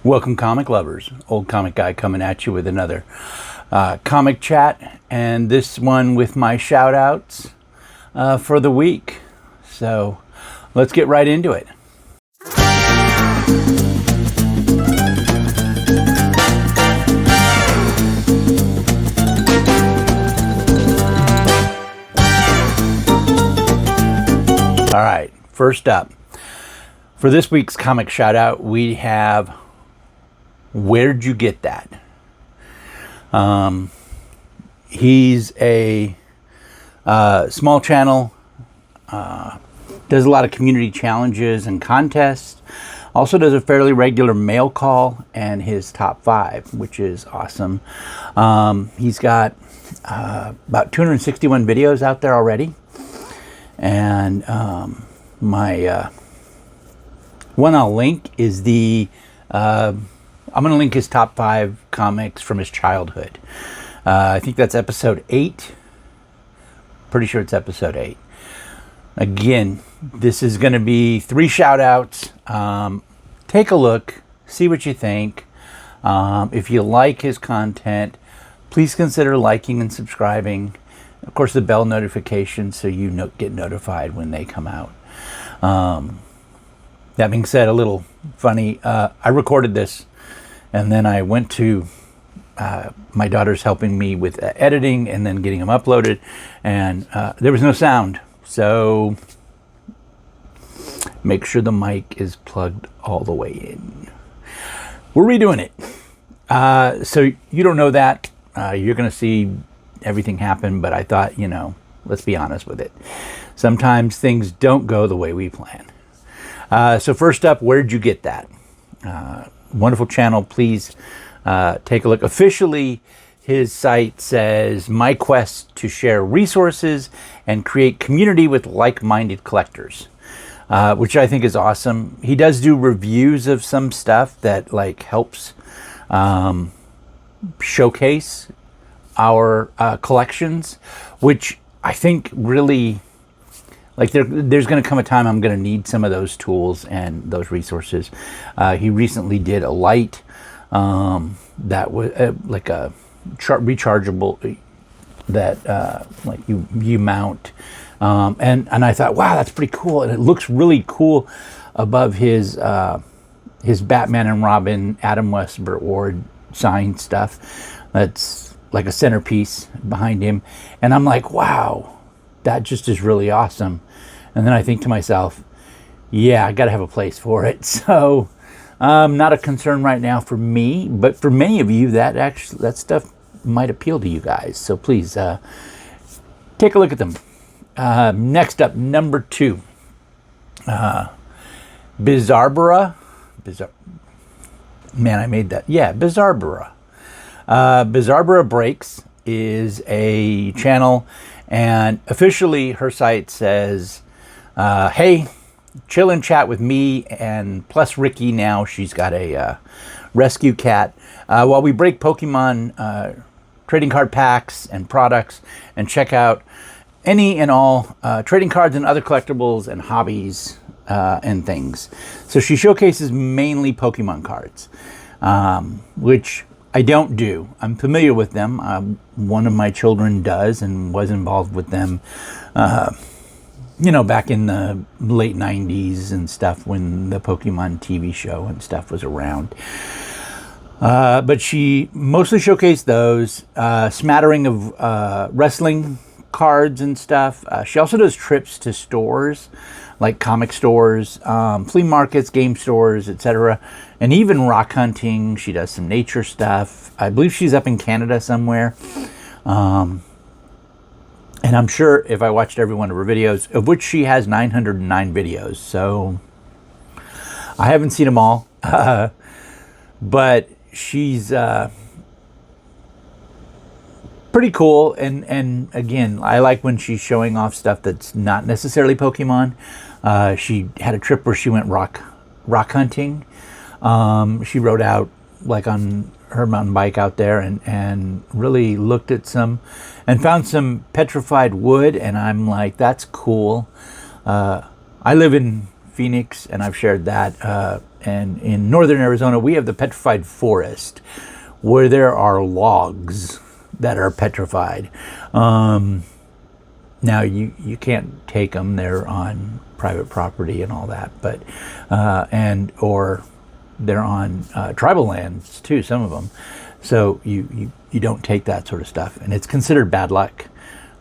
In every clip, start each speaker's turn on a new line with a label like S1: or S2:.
S1: Welcome, comic lovers. Old Comic Guy coming at you with another comic chat, and this one with my shout outs for the week. So let's get right into it. All right, first up, for this week's comic shout out, we have Where'd You Get That? He's a small channel, does a lot of community challenges and contests, also does a fairly regular mail call and his top 5, which is awesome. He's got about 261 videos out there already, and my one I'll link is I'm going to link his top 5 comics from his childhood. I think that's episode 8. Pretty sure it's episode 8. Again, this is going to be 3 shout outs. Take a look, see what you think. If you like his content, please consider liking and subscribing. Of course, the bell notification so you get notified when they come out. That being said, a little funny. I recorded this, and then I went to my daughter's helping me with editing and then getting them uploaded, and there was no sound. So make sure the mic is plugged all the way in. We're redoing it. So you don't know that. You're going to see everything happen, but I thought, let's be honest with it. Sometimes things don't go the way we plan. So first up, Where'd You Get That? Wonderful channel. Please take a look. Officially, his site says, my quest to share resources and create community with like-minded collectors, which I think is awesome. He does do reviews of some stuff that helps showcase our collections, which I think really... there's going to come a time I'm going to need some of those tools and those resources. He recently did a light that was like a rechargeable that you mount, and I thought, wow, that's pretty cool, and it looks really cool above his Batman and Robin, Adam West, Burt Ward signed stuff. That's like a centerpiece behind him, and I'm like, wow, that just is really awesome. And then I think to myself, yeah, I got to have a place for it. So not a concern right now for me, but for many of you, that stuff might appeal to you guys. So please take a look at them. Next up, number 2, Bizarbara. Man, I made that. Yeah, Bizarbara. Bizarbara Breaks is a channel, and officially her site says, hey, chill and chat with me and plus Ricky. Now she's got a rescue cat while we break Pokemon trading card packs and products and check out any and all trading cards and other collectibles and hobbies and things. So she showcases mainly Pokemon cards, which I don't do. I'm familiar with them. One of my children does and was involved with them, back in the late 90s and stuff when the Pokemon TV show and stuff was around. But she mostly showcased those, smattering of wrestling cards and stuff. She also does trips to stores, like comic stores, flea markets, game stores, etc. And even rock hunting. She does some nature stuff. I believe she's up in Canada somewhere. And I'm sure if I watched every one of her videos, of which she has 909 videos, so I haven't seen them all, but she's pretty cool. And again, I like when she's showing off stuff that's not necessarily Pokemon. She had a trip where she went rock hunting. She rode out on her mountain bike out there and really looked at some and found some petrified wood, and I'm like, that's cool. I live in Phoenix, and I've shared that. And in northern Arizona, we have the petrified forest, where there are logs that are petrified. Now you can't take them; they're on private property and all that. But or they're on tribal lands too. Some of them, so you don't take that sort of stuff, and it's considered bad luck.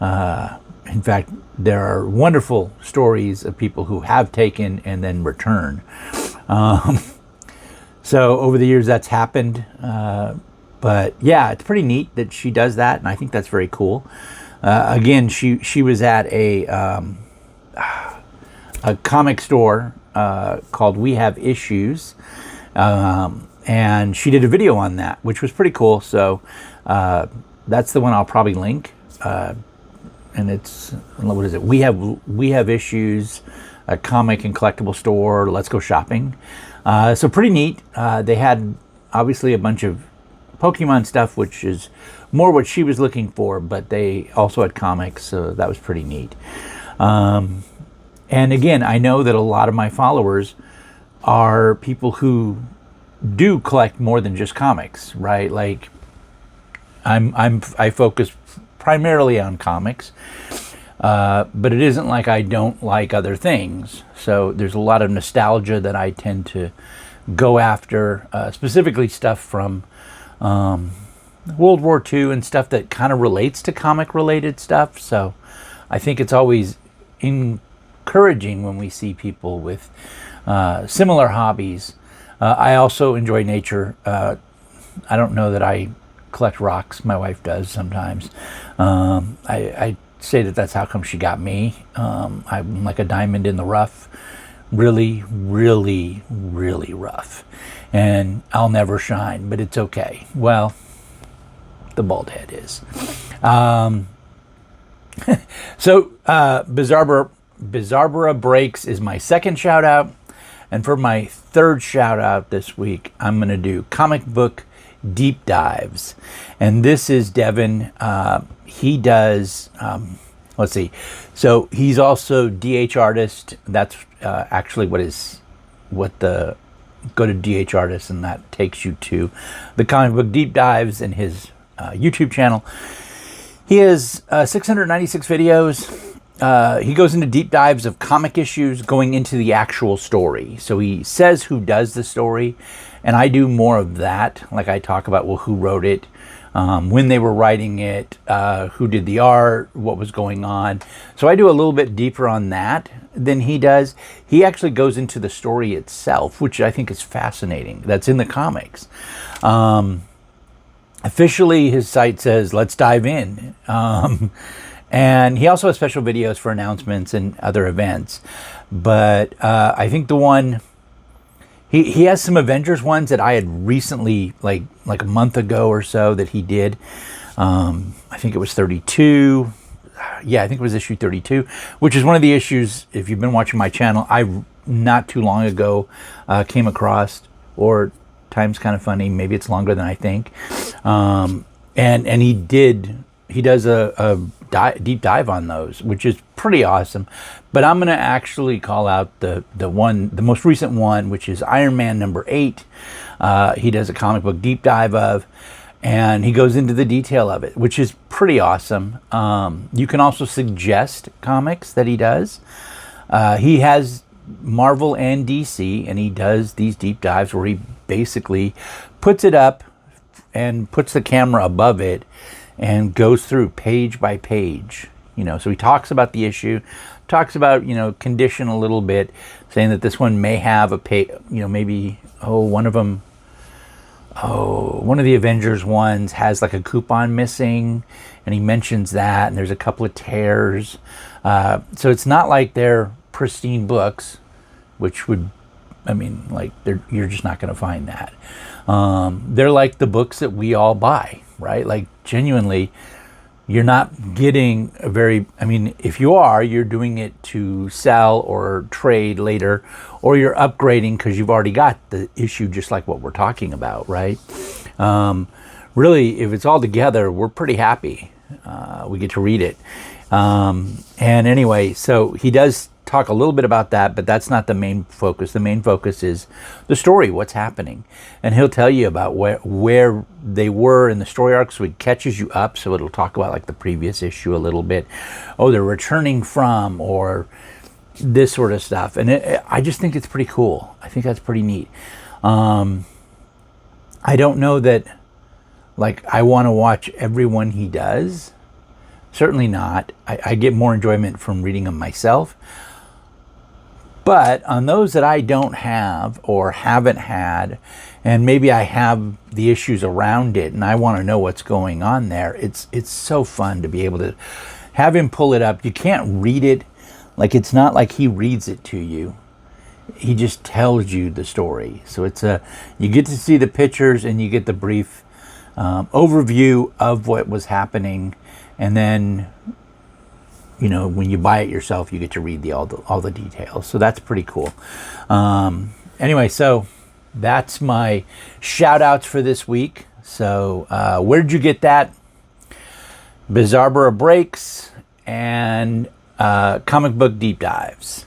S1: In fact, there are wonderful stories of people who have taken and then return. So over the years, that's happened. But yeah, it's pretty neat that she does that, and I think that's very cool. Again, she was at a comic store called We Have Issues, and she did a video on that, which was pretty cool. So that's the one I'll probably link. And it's, what is it? We have Issues, a comic and collectible store. Let's go shopping. So pretty neat. They had obviously a bunch of Pokemon stuff, which is more what she was looking for, but they also had comics, so that was pretty neat. And again, I know that a lot of my followers are people who do collect more than just comics, right? Like I focus primarily on comics, but it isn't like I don't like other things. So there's a lot of nostalgia that I tend to go after, specifically stuff from World War II and stuff that kind of relates to comic related stuff. So I think it's always encouraging when we see people with similar hobbies. I also enjoy nature. I don't know that I collect rocks. My wife does sometimes. I say that's how come she got me. I'm like a diamond in the rough. Really, really, really rough. And I'll never shine, but it's okay. Well, the bald head is. So Bizarbara Breaks is my second shout out. And for my third shout out this week, I'm going to do comic book deep dives. And this is Devin. He does, let's see. So he's also DH Artist. That's actually go to DH Artist, and that takes you to the comic book deep dives in his YouTube channel. He has 696 videos. He goes into deep dives of comic issues going into the actual story. So he says who does the story, and I do more of that. Like I talk about, well, who wrote it, when they were writing it, who did the art, what was going on. So I do a little bit deeper on that than he does. He actually goes into the story itself, which I think is fascinating. That's in the comics. Officially, his site says, let's dive in. And he also has special videos for announcements and other events. But I think the one, he has some Avengers ones that I had recently, like a month ago or so, that he did. I think it was 32. Yeah, I think it was issue 32, which is one of the issues, if you've been watching my channel, I not too long ago came across, or time's kind of funny, maybe it's longer than I think. And he does a deep dive on those, which is pretty awesome. But I'm going to actually call out the most recent one, which is Iron Man number 8. He does a comic book deep dive of, and he goes into the detail of it, which is pretty awesome. You can also suggest comics that he does. He has Marvel and DC, and he does these deep dives where he basically puts it up and puts the camera above it and goes through page by page. So he talks about the issue, talks about, condition a little bit, saying that this one may have a page, maybe, one of the Avengers ones has like a coupon missing, and he mentions that, and there's a couple of tears. So it's not like they're pristine books, which would, you're just not going to find that. They're like the books that we all buy, right? Like, genuinely, you're not getting a very, if you are, you're doing it to sell or trade later, or you're upgrading because you've already got the issue, just like what we're talking about, right? Really, if it's all together, we're pretty happy. We get to read it. And anyway, so he does talk a little bit about that, but that's not the main focus. The main focus is the story, what's happening. And he'll tell you about where they were in the story arc, so it catches you up. So it'll talk about like the previous issue a little bit. Oh, they're returning from, or this sort of stuff. And I just think it's pretty cool. I think that's pretty neat. I don't know that, like, I want to watch every one he does. Certainly not. I get more enjoyment from reading them myself. But on those that I don't have or haven't had, and maybe I have the issues around it and I want to know what's going on there, it's so fun to be able to have him pull it up. You can't read it. Like, it's not like he reads it to you. He just tells you the story. So you get to see the pictures and you get the brief overview of what was happening. And then, you know, when you buy it yourself, you get to read all the details. So that's pretty cool. Anyway, so that's my shout outs for this week. So where did you get that? Bizarbara Breaks and Comic Book Deep Dives.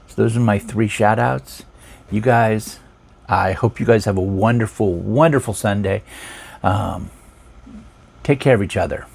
S1: So those are my 3 shout outs. You guys, I hope you guys have a wonderful, wonderful Sunday. Take care of each other.